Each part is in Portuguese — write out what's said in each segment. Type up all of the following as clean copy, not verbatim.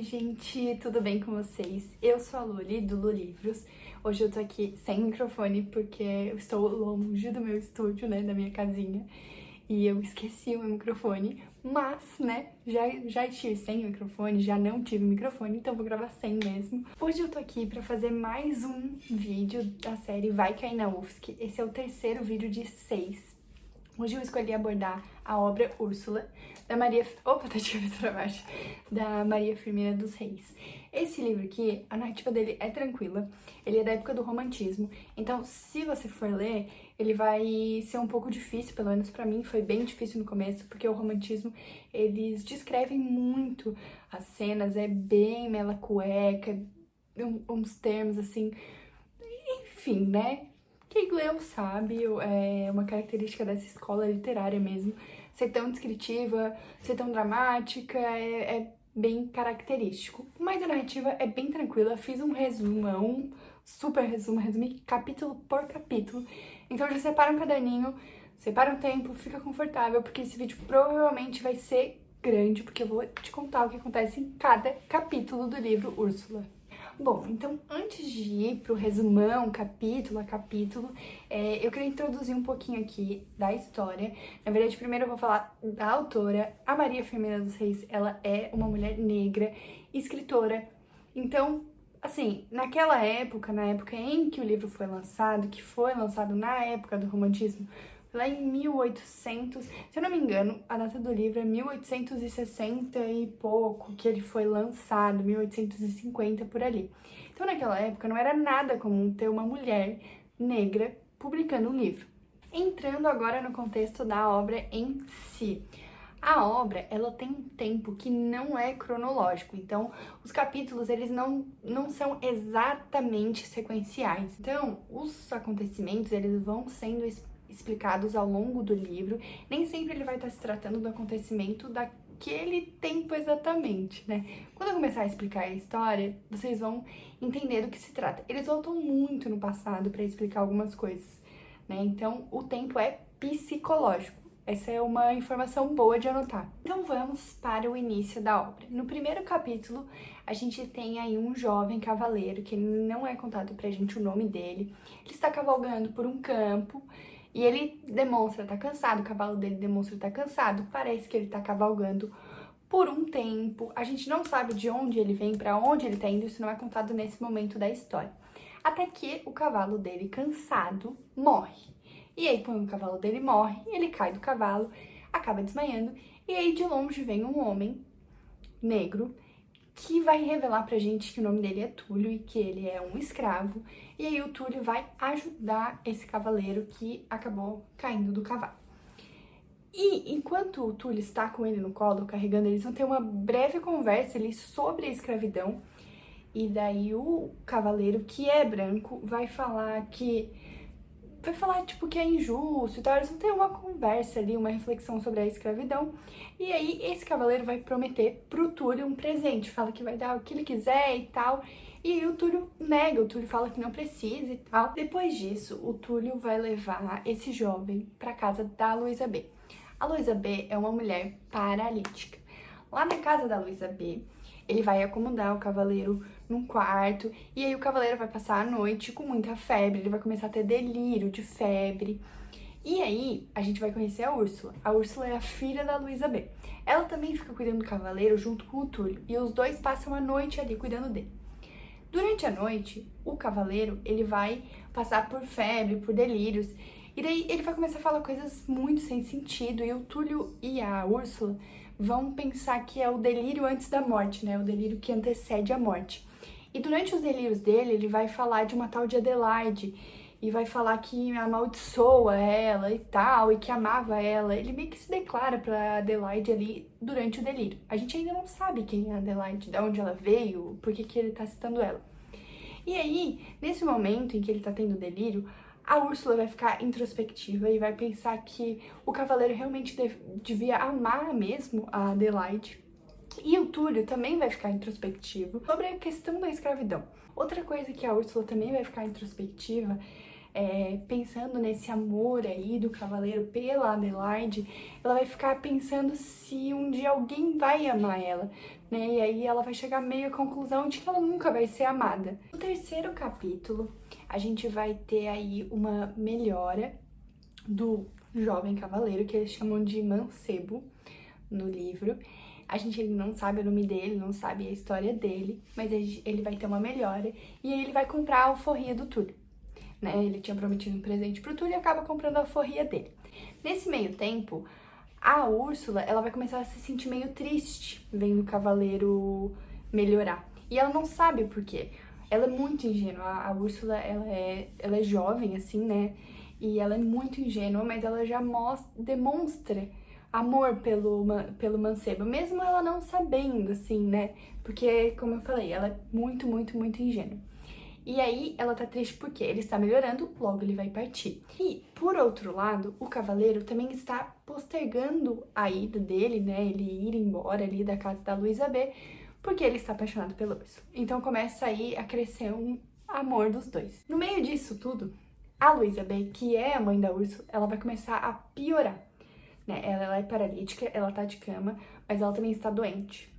gente, tudo bem com vocês? Eu sou a Luli, do Lu Livros. Hoje eu tô aqui sem microfone porque eu estou longe do meu estúdio, né, da minha casinha. E eu esqueci o meu microfone, mas, né, já estive sem microfone, já não tive microfone, então vou gravar sem mesmo. Hoje eu tô aqui pra fazer mais um vídeo da série Vai Cair na UFSC. Esse é o terceiro vídeo de 6. Hoje eu escolhi abordar a obra Úrsula, da Maria... Opa, tá de cabeça pra baixo. Da Maria Firmina dos Reis. Esse livro aqui, a narrativa dele é tranquila, ele é da época do romantismo, então se você for ler, ele vai ser um pouco difícil, pelo menos pra mim foi bem difícil no começo, porque o romantismo, eles descrevem muito as cenas, é bem mela cueca, uns termos assim, enfim, né? Quem leu sabe, é uma característica dessa escola literária mesmo, ser tão descritiva, ser tão dramática, é bem característico. Mas a narrativa é bem tranquila, fiz um resumão, super resumo, resumi capítulo por capítulo. Então já separa um caderninho, separa um tempo, fica confortável, porque esse vídeo provavelmente vai ser grande, porque eu vou te contar o que acontece em cada capítulo do livro Úrsula. Bom, então antes de ir pro resumão, capítulo a capítulo, eu queria introduzir um pouquinho aqui da história. Na verdade, primeiro eu vou falar da autora. A Maria Firmina dos Reis, ela é uma mulher negra, escritora. Então, assim, naquela época, na época em que o livro foi lançado, que foi lançado na época do romantismo, lá em 1800, se eu não me engano, a data do livro é 1860 e pouco, que ele foi lançado, 1850 por ali. Então naquela época não era nada comum ter uma mulher negra publicando um livro. Entrando agora no contexto da obra em si. A obra, ela tem um tempo que não é cronológico, então os capítulos, eles não são exatamente sequenciais. Então, os acontecimentos, eles vão sendo explicados ao longo do livro, nem sempre ele vai estar se tratando do acontecimento daquele tempo exatamente, né? Quando eu começar a explicar a história, vocês vão entender do que se trata. Eles voltam muito no passado para explicar algumas coisas, né? Então, o tempo é psicológico. Essa é uma informação boa de anotar. Então vamos para o início da obra. No primeiro capítulo, a gente tem aí um jovem cavaleiro, que não é contado pra gente o nome dele. Ele está cavalgando por um campo e ele demonstra estar cansado, o cavalo dele demonstra estar cansado, parece que ele está cavalgando por um tempo. A gente não sabe de onde ele vem, para onde ele está indo, isso não é contado nesse momento da história. Até que o cavalo dele, cansado, morre. E aí, quando o cavalo dele morre, ele cai do cavalo, acaba desmaiando, e aí de longe vem um homem negro que vai revelar pra gente que o nome dele é Túlio e que ele é um escravo, e aí o Túlio vai ajudar esse cavaleiro que acabou caindo do cavalo. E enquanto o Túlio está com ele no colo, carregando, eles vão ter uma breve conversa ali sobre a escravidão, e daí o cavaleiro, que é branco, vai falar que é injusto e tal, eles vão ter uma conversa ali, uma reflexão sobre a escravidão, e aí esse cavaleiro vai prometer pro Túlio um presente, fala que vai dar o que ele quiser e tal, e aí o Túlio nega, o Túlio fala que não precisa e tal. Depois disso, o Túlio vai levar esse jovem pra casa da Luísa B. A Luísa B é uma mulher paralítica. Lá na casa da Luísa B, ele vai acomodar o cavaleiro num quarto, e aí o cavaleiro vai passar a noite com muita febre, ele vai começar a ter delírio de febre. E aí, a gente vai conhecer a Úrsula. A Úrsula é a filha da Luísa B. Ela também fica cuidando do cavaleiro junto com o Túlio, e os dois passam a noite ali cuidando dele. Durante a noite, o cavaleiro, ele vai passar por febre, por delírios, e daí ele vai começar a falar coisas muito sem sentido, e o Túlio e a Úrsula vão pensar que é o delírio antes da morte, né? O delírio que antecede a morte. E durante os delírios dele, ele vai falar de uma tal de Adelaide, e vai falar que amaldiçoa ela e tal, e que amava ela. Ele meio que se declara pra Adelaide ali durante o delírio. A gente ainda não sabe quem é a Adelaide, de onde ela veio, por que ele tá citando ela. E aí, nesse momento em que ele tá tendo delírio, a Úrsula vai ficar introspectiva e vai pensar que o cavaleiro realmente devia amar mesmo a Adelaide. E o Túlio também vai ficar introspectivo sobre a questão da escravidão. Outra coisa que a Úrsula também vai ficar introspectiva pensando nesse amor aí do cavaleiro pela Adelaide, ela vai ficar pensando se um dia alguém vai amar ela, né? E aí ela vai chegar meio à conclusão de que ela nunca vai ser amada. No terceiro capítulo, a gente vai ter aí uma melhora do jovem cavaleiro, que eles chamam de mancebo no livro. A gente não sabe o nome dele, não sabe a história dele, mas ele vai ter uma melhora e aí ele vai comprar a alforria do Túlio, né? Ele tinha prometido um presente pro Túlio e acaba comprando a alforria dele. Nesse meio tempo, a Úrsula, ela vai começar a se sentir meio triste vendo o cavaleiro melhorar. E ela não sabe por quê. Ela é muito ingênua. A Úrsula, ela é jovem, assim, né? E ela é muito ingênua, mas ela já demonstra amor pelo mancebo, mesmo ela não sabendo, assim, né? Porque, como eu falei, ela é muito, muito, muito ingênua. E aí, ela tá triste porque ele está melhorando, logo ele vai partir. E, por outro lado, o cavaleiro também está postergando a ida dele, né? Ele ir embora ali da casa da Luísa B, porque ele está apaixonado pelo urso. Então, começa aí a crescer um amor dos dois. No meio disso tudo, a Luísa B, que é a mãe da Urso, ela vai começar a piorar, né? Ela é paralítica, ela tá de cama, mas ela também está doente.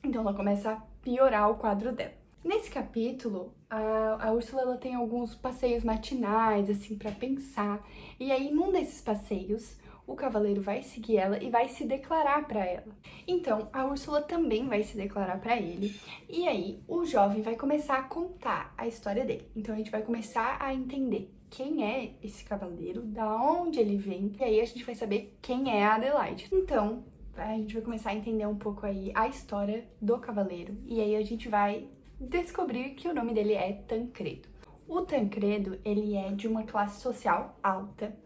Então ela começa a piorar o quadro dela. Nesse capítulo, a Úrsula ela tem alguns passeios matinais, assim, pra pensar. E aí, num desses passeios, o cavaleiro vai seguir ela e vai se declarar pra ela. Então, a Úrsula também vai se declarar pra ele. E aí, o jovem vai começar a contar a história dele. Então, a gente vai começar a entender quem é esse cavaleiro, da onde ele vem. E aí, a gente vai saber quem é a Adelaide. Então, a gente vai começar a entender um pouco aí a história do cavaleiro. E aí, a gente vai descobrir que o nome dele é Tancredo. O Tancredo, ele é de uma classe social alta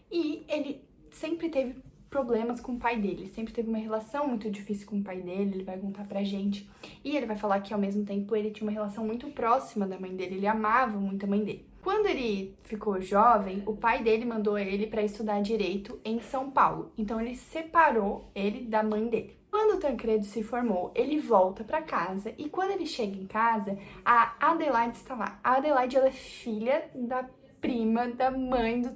e ele sempre teve problemas com o pai dele, sempre teve uma relação muito difícil com o pai dele, ele vai contar pra gente. E ele vai falar que ao mesmo tempo ele tinha uma relação muito próxima da mãe dele, ele amava muito a mãe dele. Quando ele ficou jovem, o pai dele mandou ele para estudar direito em São Paulo, então ele separou ele da mãe dele. Quando o Tancredo se formou, ele volta para casa e quando ele chega em casa, a Adelaide está lá. A Adelaide, ela é filha da prima da mãe do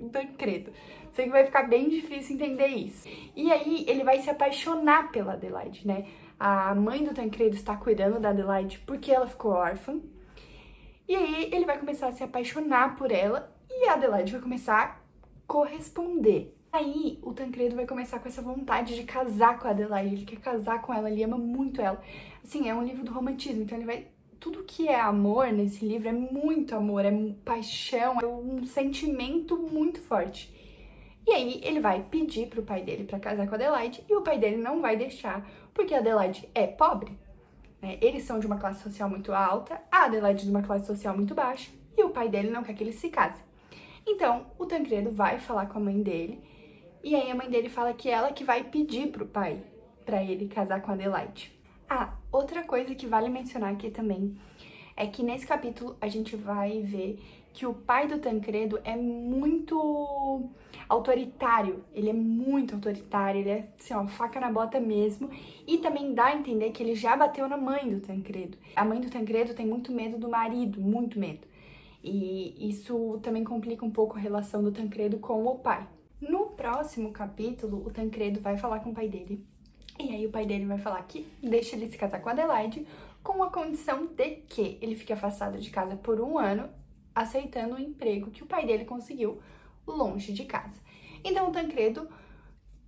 Tancredo. Sei que vai ficar bem difícil entender isso. E aí ele vai se apaixonar pela Adelaide, né? A mãe do Tancredo está cuidando da Adelaide porque ela ficou órfã. E aí ele vai começar a se apaixonar por ela e a Adelaide vai começar a corresponder. Aí o Tancredo vai começar com essa vontade de casar com a Adelaide, ele quer casar com ela, ele ama muito ela. Assim, é um livro do romantismo, então ele vai... Tudo que é amor nesse livro é muito amor, é paixão, é um sentimento muito forte. E aí ele vai pedir pro pai dele pra casar com a Adelaide e o pai dele não vai deixar, porque a Adelaide é pobre, né? Eles são de uma classe social muito alta, a Adelaide de uma classe social muito baixa e o pai dele não quer que eles se casem. Então o Tancredo vai falar com a mãe dele e aí a mãe dele fala que ela que vai pedir pro pai pra ele casar com a Adelaide. Ah, outra coisa que vale mencionar aqui também é que nesse capítulo a gente vai ver que o pai do Tancredo é muito autoritário, ele é muito autoritário, ele é assim, ó, faca na bota mesmo, e também dá a entender que ele já bateu na mãe do Tancredo. A mãe do Tancredo tem muito medo do marido, muito medo, e isso também complica um pouco a relação do Tancredo com o pai. No próximo capítulo, o Tancredo vai falar com o pai dele, e aí o pai dele vai falar que deixa ele se casar com a Adelaide, com a condição de que ele fique afastado de casa por 1 ano, aceitando o emprego que o pai dele conseguiu longe de casa. Então o Tancredo,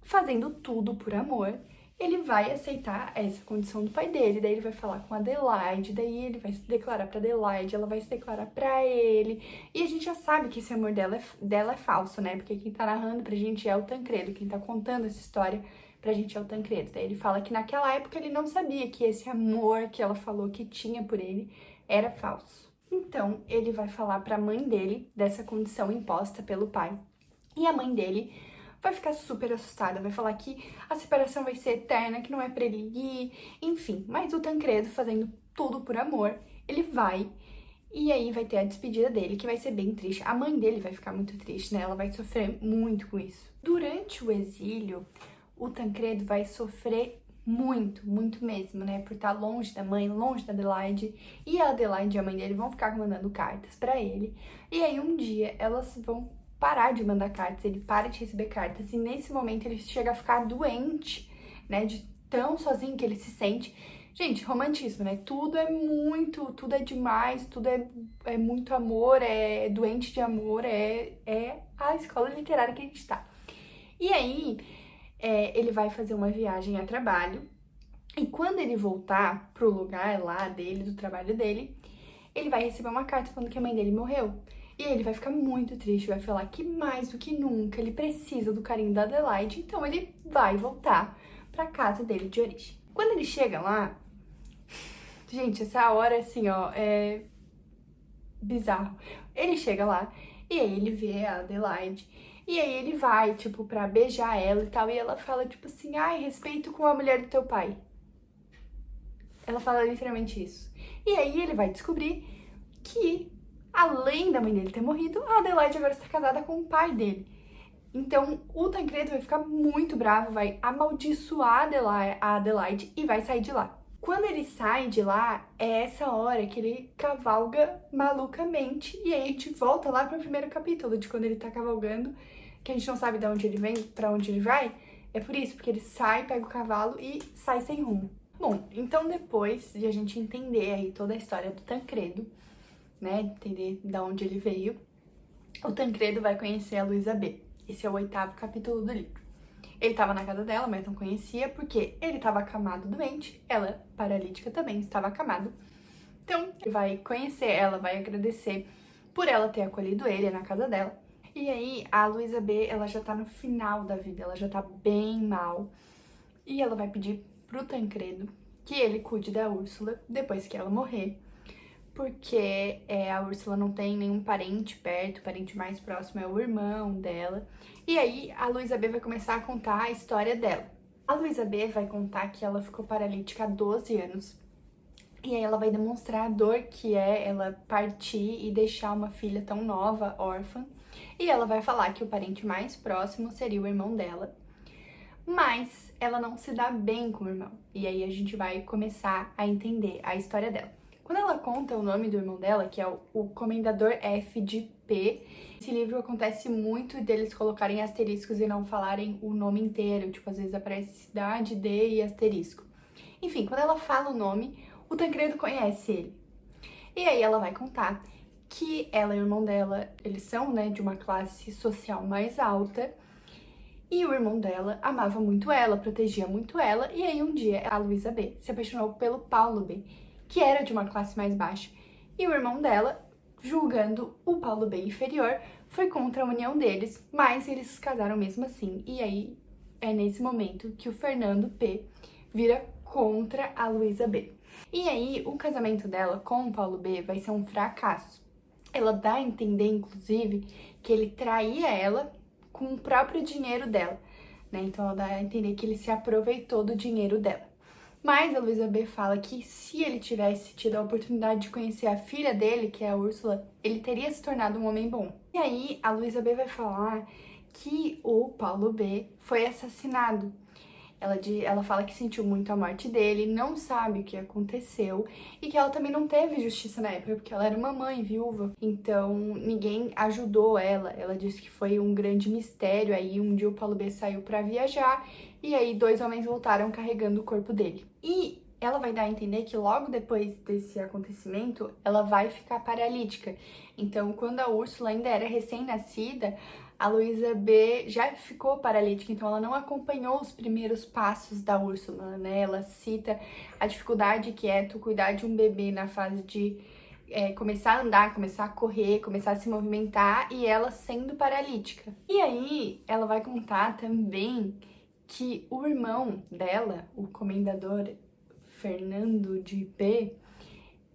fazendo tudo por amor, ele vai aceitar essa condição do pai dele, daí ele vai falar com a Adelaide, daí ele vai se declarar pra Adelaide, ela vai se declarar pra ele, e a gente já sabe que esse amor dela é falso, né, porque quem tá narrando pra gente é o Tancredo, quem tá contando essa história pra gente é o Tancredo. Daí ele fala que naquela época ele não sabia que esse amor que ela falou que tinha por ele era falso. Então ele vai falar pra mãe dele dessa condição imposta pelo pai, e a mãe dele vai ficar super assustada, vai falar que a separação vai ser eterna, que não é pra ele ir, enfim. Mas o Tancredo, fazendo tudo por amor, ele vai, e aí vai ter a despedida dele, que vai ser bem triste. A mãe dele vai ficar muito triste, né? Ela vai sofrer muito com isso. Durante o exílio, o Tancredo vai sofrer muito, muito mesmo, né? Por estar longe da mãe, longe da Adelaide. E a Adelaide e a mãe dele vão ficar mandando cartas pra ele. E aí um dia elas vão parar de mandar cartas, ele para de receber cartas. E nesse momento ele chega a ficar doente, né? De tão sozinho que ele se sente. Gente, romantismo, né? Tudo é muito, tudo é demais, tudo é muito amor, é doente de amor, é a escola literária que a gente tá. E aí, ele vai fazer uma viagem a trabalho, e quando ele voltar pro lugar lá dele, do trabalho dele, ele vai receber uma carta falando que a mãe dele morreu. E aí ele vai ficar muito triste, vai falar que mais do que nunca ele precisa do carinho da Adelaide, então ele vai voltar pra casa dele de origem. Quando ele chega lá, gente, essa hora assim, ó, é bizarro. Ele chega lá e aí ele vê a Adelaide e aí ele vai, tipo, pra beijar ela e tal, e ela fala, tipo assim, ai, respeito com a mulher do teu pai. Ela fala literalmente isso. E aí ele vai descobrir que, além da mãe dele ter morrido, a Adelaide agora está casada com o pai dele. Então, o Tancredo vai ficar muito bravo, vai amaldiçoar a Adelaide e vai sair de lá. Quando ele sai de lá, é essa hora que ele cavalga malucamente. E aí a gente volta lá pro primeiro capítulo, de quando ele tá cavalgando, que a gente não sabe de onde ele vem, pra onde ele vai. É por isso, porque ele sai, pega o cavalo e sai sem rumo. Bom, então depois de a gente entender aí toda a história do Tancredo, né, entender de onde ele veio, o Tancredo vai conhecer a Luísa B. Esse é o 8º capítulo do livro. Ele estava na casa dela, mas não conhecia porque ele estava acamado doente, ela, paralítica, também estava acamado. Então, ele vai conhecer ela, vai agradecer por ela ter acolhido ele na casa dela. E aí, a Luísa B, ela já tá no final da vida, ela já tá bem mal. E ela vai pedir pro Tancredo que ele cuide da Úrsula depois que ela morrer. Porque a Úrsula não tem nenhum parente perto, o parente mais próximo é o irmão dela. E aí a Luísa B vai começar a contar a história dela. A Luísa B vai contar que ela ficou paralítica há 12 anos. E aí ela vai demonstrar a dor que é ela partir e deixar uma filha tão nova, órfã. E ela vai falar que o parente mais próximo seria o irmão dela. Mas ela não se dá bem com o irmão. E aí a gente vai começar a entender a história dela. Quando ela conta o nome do irmão dela, que é o Comendador F de P, esse livro acontece muito deles colocarem asteriscos e não falarem o nome inteiro. Tipo, às vezes aparece cidade, D e asterisco. Enfim, quando ela fala o nome, o Tancredo conhece ele. E aí ela vai contar que ela e o irmão dela, eles são, né, de uma classe social mais alta. E o irmão dela amava muito ela, protegia muito ela. E aí um dia a Luísa B se apaixonou pelo Paulo B, que era de uma classe mais baixa. E o irmão dela, julgando o Paulo B inferior, foi contra a união deles, mas eles se casaram mesmo assim. E aí é nesse momento que o Fernando P vira contra a Luísa B. E aí o casamento dela com o Paulo B vai ser um fracasso. Ela dá a entender, inclusive, que ele traía ela com o próprio dinheiro dela, né? Então ela dá a entender que ele se aproveitou do dinheiro dela. Mas a Luísa B fala que se ele tivesse tido a oportunidade de conhecer a filha dele, que é a Úrsula, ele teria se tornado um homem bom. E aí a Luísa B vai falar que o Paulo B foi assassinado. Ela fala que sentiu muito a morte dele, não sabe o que aconteceu e que ela também não teve justiça na época, porque ela era uma mãe viúva, então ninguém ajudou ela. Ela disse que foi um grande mistério. Aí um dia o Paulo B saiu pra viajar e aí 2 homens voltaram carregando o corpo dele. E ela vai dar a entender que logo depois desse acontecimento, ela vai ficar paralítica. Então, quando a Úrsula ainda era recém-nascida, a Luísa B já ficou paralítica, então ela não acompanhou os primeiros passos da Úrsula, né? Ela cita a dificuldade que é tu cuidar de um bebê na fase de começar a andar, começar a correr, começar a se movimentar, e ela sendo paralítica. E aí, ela vai contar também que o irmão dela, o comendador Fernando de P,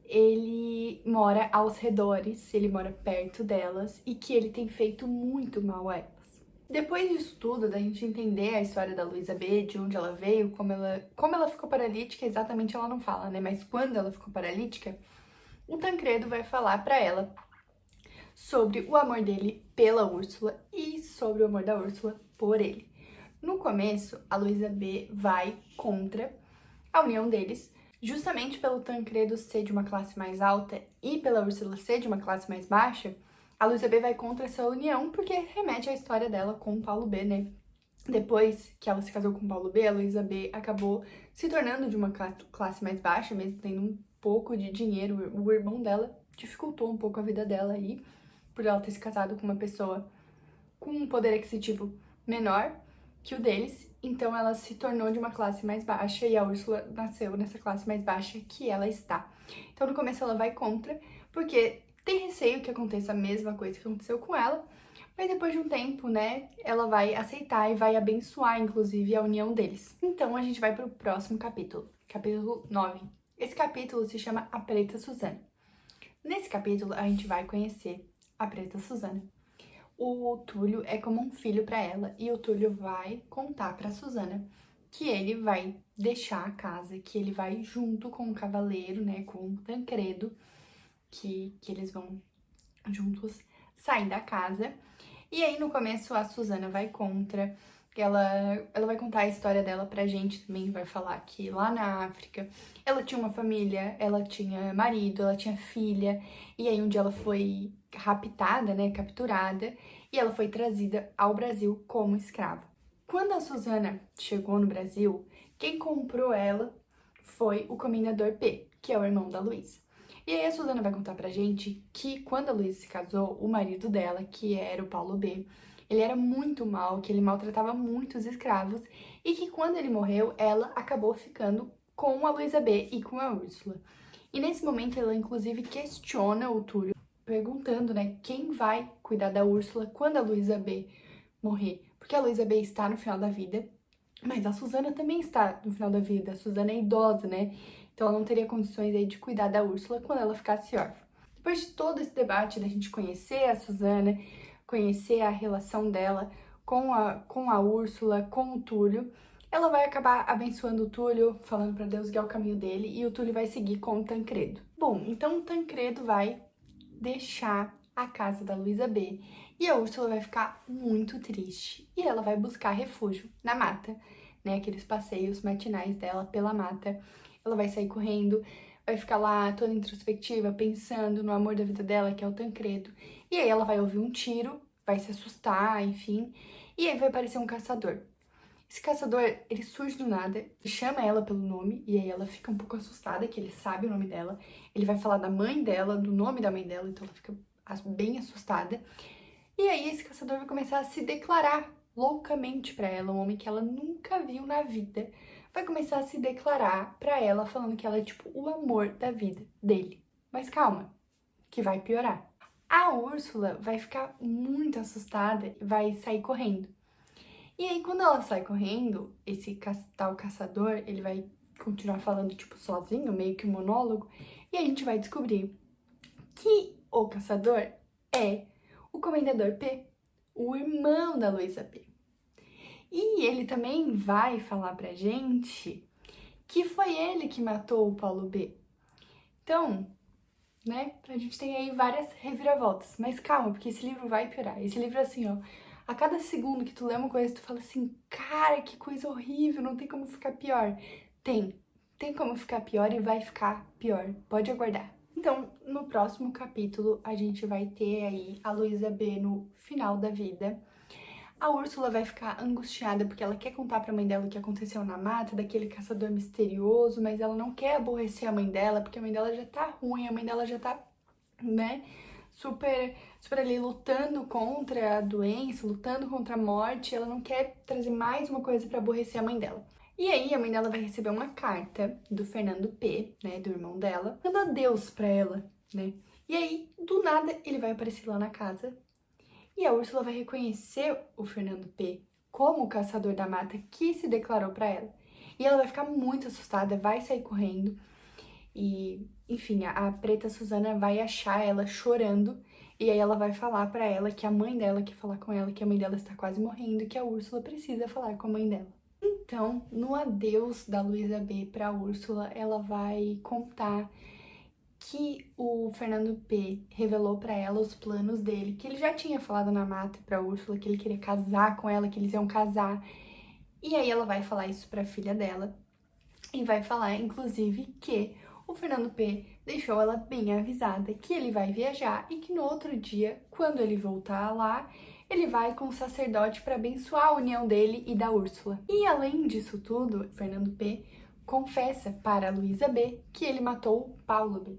ele mora aos redores, ele mora perto delas e que ele tem feito muito mal a elas. Depois disso tudo, da gente entender a história da Luísa B, de onde ela veio, como ela ficou paralítica, exatamente ela não fala, né? Mas quando ela ficou paralítica, o Tancredo vai falar pra ela sobre o amor dele pela Úrsula e sobre o amor da Úrsula por ele. No começo, a Luísa B vai contra a união deles. Justamente pelo Tancredo ser de uma classe mais alta e pela Úrsula ser de uma classe mais baixa, a Luísa B vai contra essa união porque remete à história dela com o Paulo B, né? Depois que ela se casou com o Paulo B, a Luísa B acabou se tornando de uma classe mais baixa, mesmo tendo um pouco de dinheiro. O irmão dela dificultou um pouco a vida dela aí, por ela ter se casado com uma pessoa com um poder aquisitivo menor que o deles, então ela se tornou de uma classe mais baixa e a Úrsula nasceu nessa classe mais baixa que ela está. Então no começo ela vai contra, porque tem receio que aconteça a mesma coisa que aconteceu com ela, mas depois de um tempo, né, ela vai aceitar e vai abençoar, inclusive, a união deles. Então a gente vai para o próximo capítulo, capítulo 9. Esse capítulo se chama A Preta Suzana. Nesse capítulo a gente vai conhecer a Preta Suzana. O Túlio é como um filho para ela e o Túlio vai contar para Suzana que ele vai deixar a casa, que ele vai junto com o cavaleiro, né, com o Tancredo, que eles vão juntos sair da casa. E aí no começo a Suzana vai contra, ela vai contar a história dela pra gente também, vai falar que lá na África ela tinha uma família, ela tinha marido, ela tinha filha, e aí um dia ela foi raptada, né, capturada, e ela foi trazida ao Brasil como escrava. Quando a Suzana chegou no Brasil, quem comprou ela foi o Comendador P, que é o irmão da Luísa. E aí a Suzana vai contar pra gente que quando a Luísa se casou, o marido dela, que era o Paulo B, ele era muito mal, que ele maltratava muito os escravos e que quando ele morreu, ela acabou ficando com a Luísa B e com a Úrsula. E nesse momento ela inclusive questiona o Túlio, perguntando, né, quem vai cuidar da Úrsula quando a Luísa B morrer. Porque a Luísa B está no final da vida, mas a Suzana também está no final da vida. A Suzana é idosa, né? Então ela não teria condições aí de cuidar da Úrsula quando ela ficasse órfã. Depois de todo esse debate da gente conhecer a Suzana, conhecer a relação dela com a Úrsula, com o Túlio, ela vai acabar abençoando o Túlio, falando para Deus guiar o caminho dele, e o Túlio vai seguir com o Tancredo. Bom, então o Tancredo vai deixar a casa da Luísa B e a Úrsula vai ficar muito triste e ela vai buscar refúgio na mata, né? Aqueles passeios matinais dela pela mata. Ela vai sair correndo, vai ficar lá toda introspectiva, pensando no amor da vida dela, que é o Tancredo. E aí ela vai ouvir um tiro, vai se assustar, enfim, e aí vai aparecer um caçador. Esse caçador, ele surge do nada, chama ela pelo nome, e aí ela fica um pouco assustada, que ele sabe o nome dela. Ele vai falar da mãe dela, do nome da mãe dela, então ela fica bem assustada. E aí esse caçador vai começar a se declarar loucamente pra ela, um homem que ela nunca viu na vida. Vai começar a se declarar pra ela, falando que ela é tipo o amor da vida dele. Mas calma, que vai piorar. A Úrsula vai ficar muito assustada e vai sair correndo. E aí, quando ela sai correndo, esse tal caçador, ele vai continuar falando, tipo, sozinho, meio que um monólogo, e a gente vai descobrir que o caçador é o Comendador P, o irmão da Luísa P. E ele também vai falar pra gente que foi ele que matou o Paulo B. Então, né, a gente tem aí várias reviravoltas, mas calma, porque esse livro vai piorar. Esse livro é assim, ó, a cada segundo que tu lê uma coisa, tu fala assim, cara, que coisa horrível, não tem como ficar pior. Tem como ficar pior e vai ficar pior, pode aguardar. Então, no próximo capítulo, a gente vai ter aí a Luísa B no final da vida. A Úrsula vai ficar angustiada porque ela quer contar pra mãe dela o que aconteceu na mata, daquele caçador misterioso, mas ela não quer aborrecer a mãe dela, porque a mãe dela já tá ruim, a mãe dela já tá, né, super ali lutando contra a doença, lutando contra a morte, ela não quer trazer mais uma coisa pra aborrecer a mãe dela. E aí a mãe dela vai receber uma carta do Fernando P, né, do irmão dela, dando adeus pra ela, né? E aí, do nada, ele vai aparecer lá na casa e a Úrsula vai reconhecer o Fernando P como o caçador da mata que se declarou pra ela. E ela vai ficar muito assustada, vai sair correndo. E, enfim, a Preta Suzana vai achar ela chorando e aí ela vai falar pra ela que a mãe dela quer falar com ela, que a mãe dela está quase morrendo e que a Úrsula precisa falar com a mãe dela. Então, no adeus da Luísa B pra Úrsula, ela vai contar que o Fernando P revelou pra ela os planos dele, que ele já tinha falado na mata pra Úrsula, que ele queria casar com ela, que eles iam casar. E aí ela vai falar isso pra filha dela. e vai falar, inclusive, que o Fernando P deixou ela bem avisada que ele vai viajar e que no outro dia, quando ele voltar lá, ele vai com o sacerdote para abençoar a união dele e da Úrsula. E além disso tudo, Fernando P confessa para a Luísa B que ele matou o Paulo B.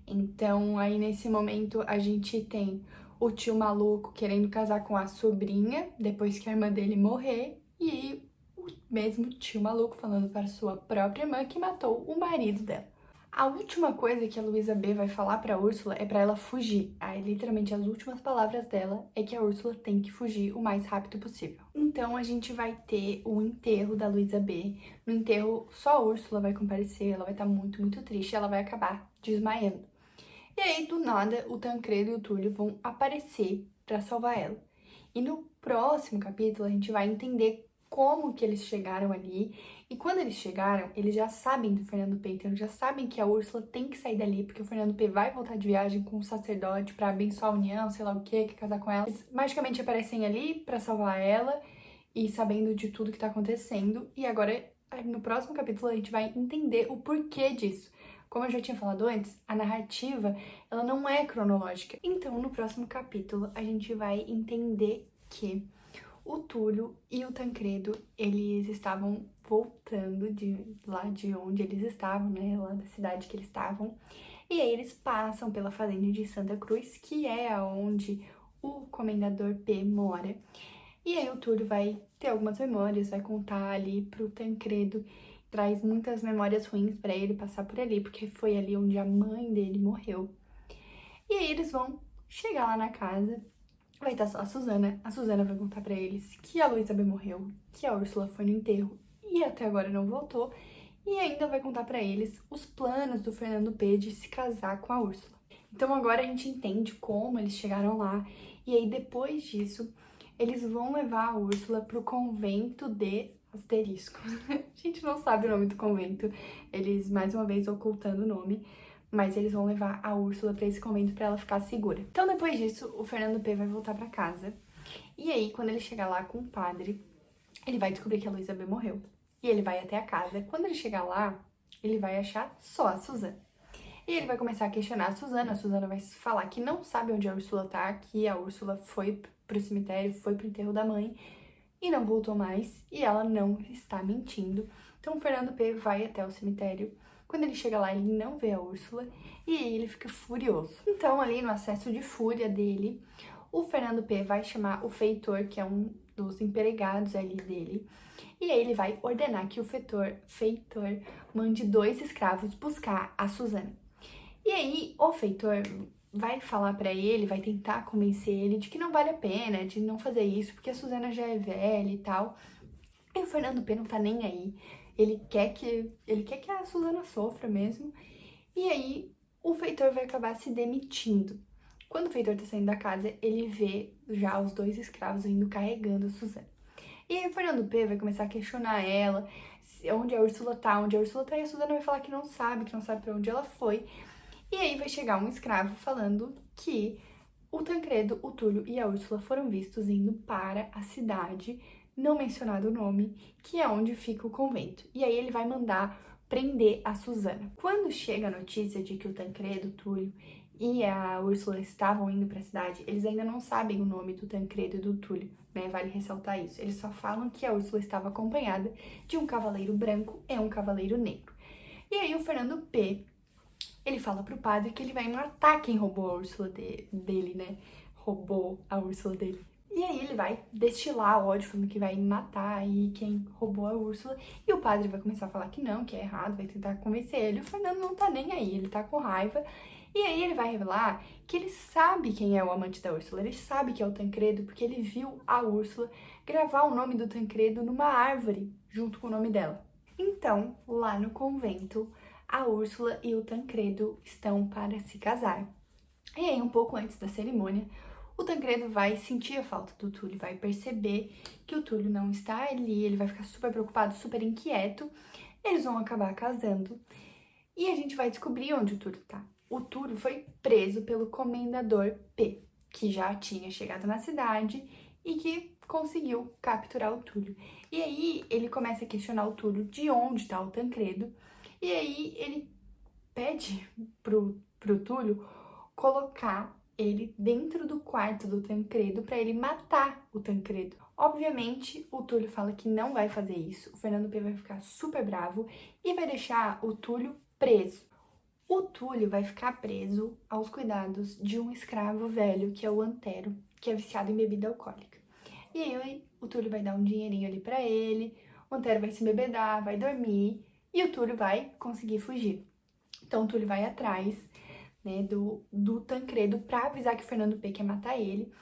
Então, aí nesse momento a gente tem o tio maluco querendo casar com a sobrinha depois que a irmã dele morrer e o mesmo tio maluco falando para sua própria irmã que matou o marido dela. A última coisa que a Luísa B vai falar pra Úrsula é pra ela fugir. Aí, literalmente, as últimas palavras dela é que a Úrsula tem que fugir o mais rápido possível. Então, a gente vai ter o enterro da Luísa B. No enterro, só a Úrsula vai comparecer, ela vai estar muito, muito triste, ela vai acabar desmaiando. E aí, do nada, o Tancredo e o Túlio vão aparecer pra salvar ela. E no próximo capítulo, a gente vai entender como que eles chegaram ali. E quando eles chegaram, eles já sabem do Fernando P, então eles já sabem que a Úrsula tem que sair dali, porque o Fernando P vai voltar de viagem com o sacerdote pra abençoar a união, sei lá o que, casar com ela. Eles magicamente aparecem ali pra salvar ela e sabendo de tudo que tá acontecendo. E agora, no próximo capítulo, a gente vai entender o porquê disso. Como eu já tinha falado antes, a narrativa, ela não é cronológica. Então, no próximo capítulo, a gente vai entender que o Túlio e o Tancredo, eles estavam voltando de lá de onde eles estavam, né, lá da cidade que eles estavam. E aí eles passam pela fazenda de Santa Cruz, que é onde o Comendador P mora. E aí o Túlio vai ter algumas memórias, vai contar ali pro Tancredo, traz muitas memórias ruins pra ele passar por ali, porque foi ali onde a mãe dele morreu. E aí eles vão chegar lá na casa, vai estar só a Suzana vai contar pra eles que a Luísa B morreu, que a Úrsula foi no enterro e até agora não voltou, e ainda vai contar pra eles os planos do Fernando P de se casar com a Úrsula. Então agora a gente entende como eles chegaram lá, e aí depois disso, eles vão levar a Úrsula pro convento de asterisco. A gente não sabe o nome do convento, eles mais uma vez ocultando o nome, mas eles vão levar a Úrsula pra esse convento pra ela ficar segura. Então depois disso, o Fernando P vai voltar pra casa, e aí quando ele chegar lá com o padre, ele vai descobrir que a Luísa B morreu. E ele vai até a casa. Quando ele chegar lá, ele vai achar só a Suzana. E ele vai começar a questionar a Suzana vai falar que não sabe onde a Úrsula tá, que a Úrsula foi pro cemitério, foi pro enterro da mãe e não voltou mais, e ela não está mentindo. Então o Fernando P vai até o cemitério. Quando ele chega lá, ele não vê a Úrsula e aí ele fica furioso. Então, ali no acesso de fúria dele, o Fernando P vai chamar o feitor, que é um dos empregados ali dele, e aí ele vai ordenar que o feitor mande 2 escravos buscar a Suzana. E aí o feitor vai falar pra ele, vai tentar convencer ele de que não vale a pena, de não fazer isso, porque a Suzana já é velha e tal. E o Fernando P não tá nem aí. Ele quer que a Suzana sofra mesmo. E aí o feitor vai acabar se demitindo. Quando o feitor tá saindo da casa, ele vê já os 2 escravos indo carregando a Suzana. E aí o Fernando P vai começar a questionar ela, onde a Úrsula tá, e a Suzana vai falar que não sabe pra onde ela foi. E aí vai chegar um escravo falando que o Tancredo, o Túlio e a Úrsula foram vistos indo para a cidade, não mencionado o nome, que é onde fica o convento. E aí ele vai mandar prender a Suzana. Quando chega a notícia de que o Tancredo, o Túlio e a Úrsula estavam indo para a cidade, eles ainda não sabem o nome do Tancredo e do Túlio, né? Vale ressaltar isso. Eles só falam que a Úrsula estava acompanhada de um cavaleiro branco e um cavaleiro negro. E aí o Fernando P, ele fala pro padre que ele vai matar quem roubou a Úrsula dele, né? Roubou a Úrsula dele. E aí ele vai destilar ódio, falando que vai matar aí quem roubou a Úrsula. E o padre vai começar a falar que não, que é errado, vai tentar convencer ele. O Fernando não tá nem aí, ele tá com raiva. E aí ele vai revelar que ele sabe quem é o amante da Úrsula. Ele sabe que é o Tancredo, porque ele viu a Úrsula gravar o nome do Tancredo numa árvore, junto com o nome dela. Então, lá no convento, a Úrsula e o Tancredo estão para se casar. E aí, um pouco antes da cerimônia, o Tancredo vai sentir a falta do Túlio, vai perceber que o Túlio não está ali, ele vai ficar super preocupado, super inquieto. Eles vão acabar casando e a gente vai descobrir onde o Túlio tá. O Túlio foi preso pelo Comendador P, que já tinha chegado na cidade e que conseguiu capturar o Túlio. E aí ele começa a questionar o Túlio de onde está o Tancredo, e aí ele pede pro Túlio colocar ele dentro do quarto do Tancredo para ele matar o Tancredo. Obviamente, o Túlio fala que não vai fazer isso, o Fernando P vai ficar super bravo e vai deixar o Túlio preso. O Túlio vai ficar preso aos cuidados de um escravo velho, que é o Antero, que é viciado em bebida alcoólica. E aí o Túlio vai dar um dinheirinho ali pra ele, o Antero vai se embebedar, vai dormir e o Túlio vai conseguir fugir. Então o Túlio vai atrás, né, do Tancredo pra avisar que o Fernando P quer matar ele.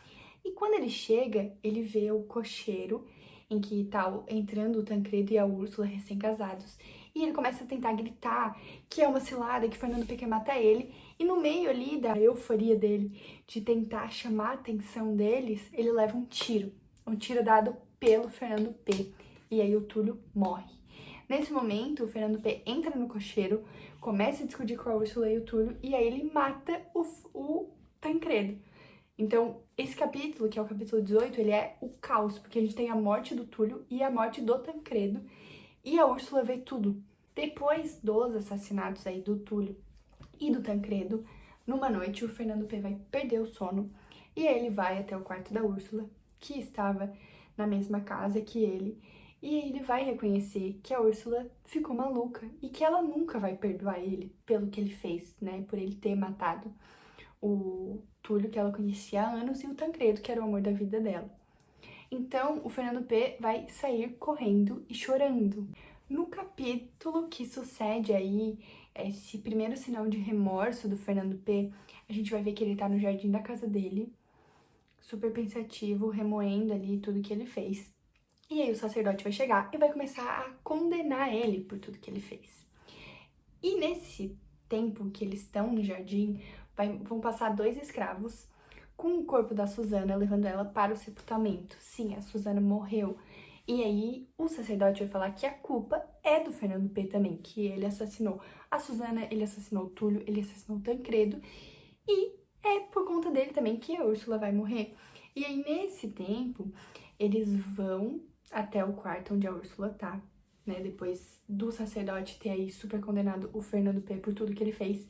E quando ele chega, ele vê o cocheiro em que tá entrando o Tancredo e a Úrsula recém-casados. E ele começa a tentar gritar que é uma cilada, que o Fernando P quer matar ele. E no meio ali da euforia dele, de tentar chamar a atenção deles, ele leva um tiro dado pelo Fernando P. E aí o Túlio morre. Nesse momento, o Fernando P entra no cocheiro, começa a discutir com a Úrsula e o Túlio, e aí ele mata o Tancredo. Então, esse capítulo, que é o capítulo 18, ele é o caos, porque a gente tem a morte do Túlio e a morte do Tancredo, e a Úrsula vê tudo. Depois dos assassinatos aí do Túlio e do Tancredo, numa noite o Fernando P vai perder o sono, e aí ele vai até o quarto da Úrsula, que estava na mesma casa que ele, e aí ele vai reconhecer que a Úrsula ficou maluca e que ela nunca vai perdoar ele pelo que ele fez, né, por ele ter matado o Túlio, que ela conhecia há anos, e o Tancredo, que era o amor da vida dela. Então, o Fernando P vai sair correndo e chorando. No capítulo que sucede aí esse primeiro sinal de remorso do Fernando P, a gente vai ver que ele tá no jardim da casa dele, super pensativo, remoendo ali tudo que ele fez. E aí o sacerdote vai chegar e vai começar a condenar ele por tudo que ele fez. E nesse tempo que eles estão no jardim, vão passar 2 escravos com o corpo da Susana, levando ela para o sepultamento. Sim, a Susana morreu. E aí o sacerdote vai falar que a culpa é do Fernando P também, que ele assassinou a Susana, ele assassinou o Túlio, ele assassinou o Tancredo, e é por conta dele também que a Úrsula vai morrer. E aí nesse tempo, eles vão até o quarto onde a Úrsula tá, né, depois do sacerdote ter aí super condenado o Fernando P por tudo que ele fez,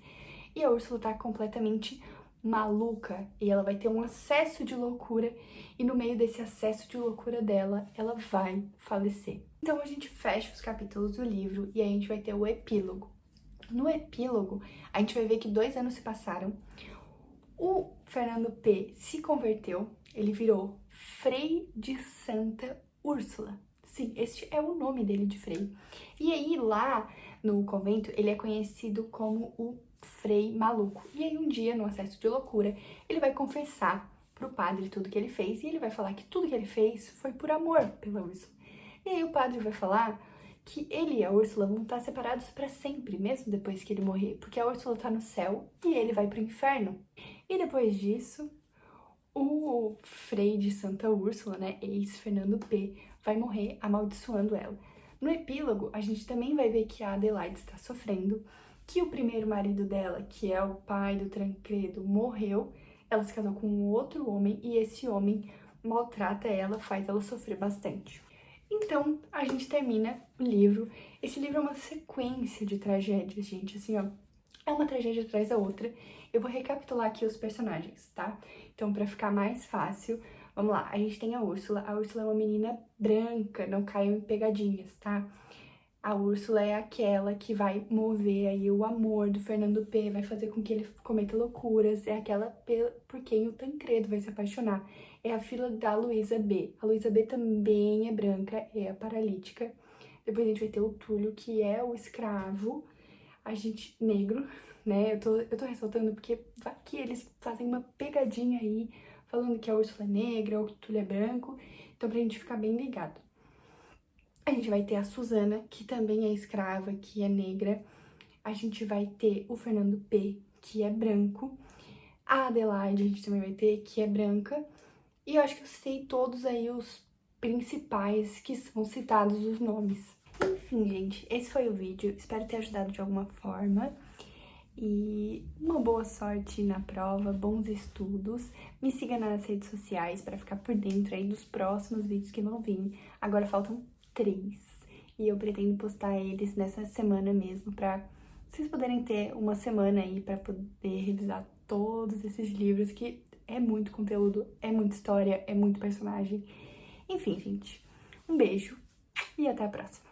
e a Úrsula tá completamente maluca, e ela vai ter um acesso de loucura, e no meio desse acesso de loucura dela, ela vai falecer. Então a gente fecha os capítulos do livro, e aí a gente vai ter o epílogo. No epílogo, a gente vai ver que 2 anos se passaram, o Fernando P se converteu, ele virou Frei de Santa Úrsula. Sim, este é o nome dele de Frei. E aí lá no convento ele é conhecido como o Frei Maluco. E aí um dia, no acesso de loucura, ele vai confessar pro padre tudo que ele fez e ele vai falar que tudo que ele fez foi por amor pela Úrsula. E aí o padre vai falar que ele e a Úrsula vão estar separados para sempre, mesmo depois que ele morrer, porque a Úrsula tá no céu e ele vai pro inferno. E depois disso, o Frei de Santa Úrsula, né, ex-Fernando P, vai morrer amaldiçoando ela. No epílogo, a gente também vai ver que a Adelaide está sofrendo, que o primeiro marido dela, que é o pai do Tancredo, morreu, ela se casou com um outro homem e esse homem maltrata ela, faz ela sofrer bastante. Então, a gente termina o livro. Esse livro é uma sequência de tragédias, gente, assim, ó, é uma tragédia atrás da outra. Eu vou recapitular aqui os personagens, tá? Então, pra ficar mais fácil, vamos lá. A gente tem a Úrsula. A Úrsula é uma menina branca, não caiam em pegadinhas, tá? A Úrsula é aquela que vai mover aí o amor do Fernando P, vai fazer com que ele cometa loucuras. É aquela por quem o Tancredo vai se apaixonar. É a filha da Luísa B. A Luísa B também é branca, é a paralítica. Depois a gente vai ter o Túlio, que é o escravo, a gente negro, né? Eu tô ressaltando porque vai que eles fazem uma pegadinha aí, falando que a Úrsula é negra ou que o Túlio é branco, então pra gente ficar bem ligado. A gente vai ter a Susana, que também é escrava, que é negra. A gente vai ter o Fernando P, que é branco. A Adelaide a gente também vai ter, que é branca. E eu acho que eu citei todos aí os principais que são citados os nomes. Enfim, gente, esse foi o vídeo. Espero ter ajudado de alguma forma. e uma boa sorte na prova, bons estudos. Me siga nas redes sociais para ficar por dentro aí dos próximos vídeos que vão vir. Agora faltam 3 e eu pretendo postar eles nessa semana mesmo, para vocês poderem ter uma semana aí para poder revisar todos esses livros, que é muito conteúdo, é muita história, é muito personagem. Enfim, gente, um beijo e até a próxima.